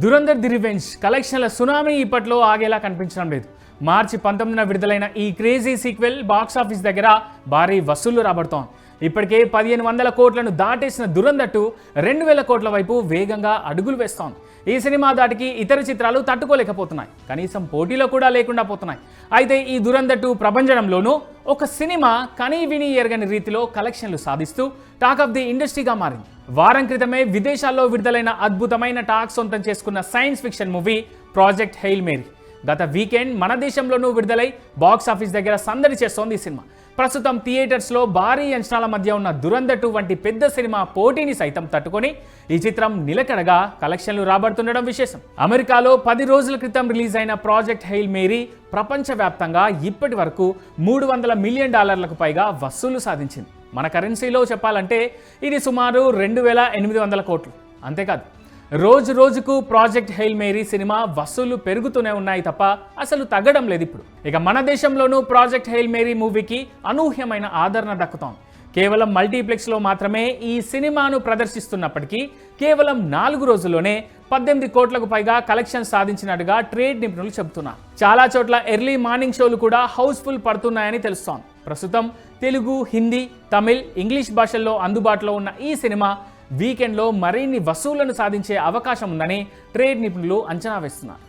Dhurandhar the revenge కలెక్షన్ల tsunami ఇప్పట్లో ఆగేలా కనిపించడం లేదు. మార్చి 19న విడుదలైన ఈ క్రేజీ సీక్వెల్ బాక్సాఫీస్ దగ్గర భారీ వసూళ్లు రాబడుతోంది. ఇప్పటికే 1500 కోట్లను దాటేసిన దురంధర్ 2 2000 కోట్ల వైపు వేగంగా అడుగులు వేస్తోంది. ఈ సినిమా దాటికి ఇతర చిత్రాలు తట్టుకోలేకపోతున్నాయి, కనీసం పోటీలో కూడా లేకుండా పోతున్నాయి. అయితే ఈ దురంధర్ 2 ప్రభంజనంలోనూ ఒక సినిమా కనీ విని ఎరగని రీతిలో కలెక్షన్లు సాధిస్తూ టాక్ ఆఫ్ ది ఇండస్ట్రీగా మారింది. వారం క్రితమే విదేశాల్లో విడుదలైన అద్భుతమైన టాక్ సొంతం చేసుకున్న science fiction movie project Hail Mary గత వీకెండ్ మన దేశంలోనూ విడుదలై బాక్సాఫీస్ దగ్గర సందడి చేస్తోంది ఈ సినిమా. ప్రస్తుతం థియేటర్స్లో భారీ అంచనాల మధ్య ఉన్న దురంధర్ 2 వంటి పెద్ద సినిమా పోటీని సైతం తట్టుకొని ఈ చిత్రం నిలకడగా కలెక్షన్లు రాబడుతుండడం విశేషం. అమెరికాలో 10 రోజుల క్రితం రిలీజ్ అయిన ప్రాజెక్ట్ హెయిల్ మేరీ ప్రపంచవ్యాప్తంగా ఇప్పటి వరకు $300 మిలియన్ పైగా వసూలు సాధించింది. మన కరెన్సీలో చెప్పాలంటే ఇది సుమారు 2800 కోట్లు. అంతేకాదు, రోజు రోజుకు ప్రాజెక్ట్ హెయిల్ మేరీ సినిమా వసూళ్లు పెరుగుతూనే ఉన్నాయి తప్ప అసలు తగ్గడం లేదు ఇప్పుడు. ఇక మన దేశంలోనూ ప్రాజెక్ట్ హెయిల్ మేరీ మూవీకి అనూహ్యమైన ఆదరణ దక్కుతోంది. కేవలం మల్టీప్లెక్స్లో మాత్రమే ఈ సినిమాను ప్రదర్శిస్తున్నప్పటికీ కేవలం 4 రోజుల్లోనే 18 కోట్లకు పైగా కలెక్షన్ సాధించినట్టుగా ట్రేడ్ నిపుణులు చెబుతున్నారు. చాలా చోట్ల ఎర్లీ మార్నింగ్ షోలు కూడా హౌస్ఫుల్ పడుతున్నాయని తెలుస్తోంది. ప్రస్తుతం తెలుగు, హిందీ, తమిళ్, ఇంగ్లీష్ భాషల్లో అందుబాటులో ఉన్న ఈ సినిమా వీకెండ్లో మరిన్ని వసూళ్లను సాధించే అవకాశం ఉందని ట్రేడ్ నిపుణులు అంచనా వేస్తున్నారు.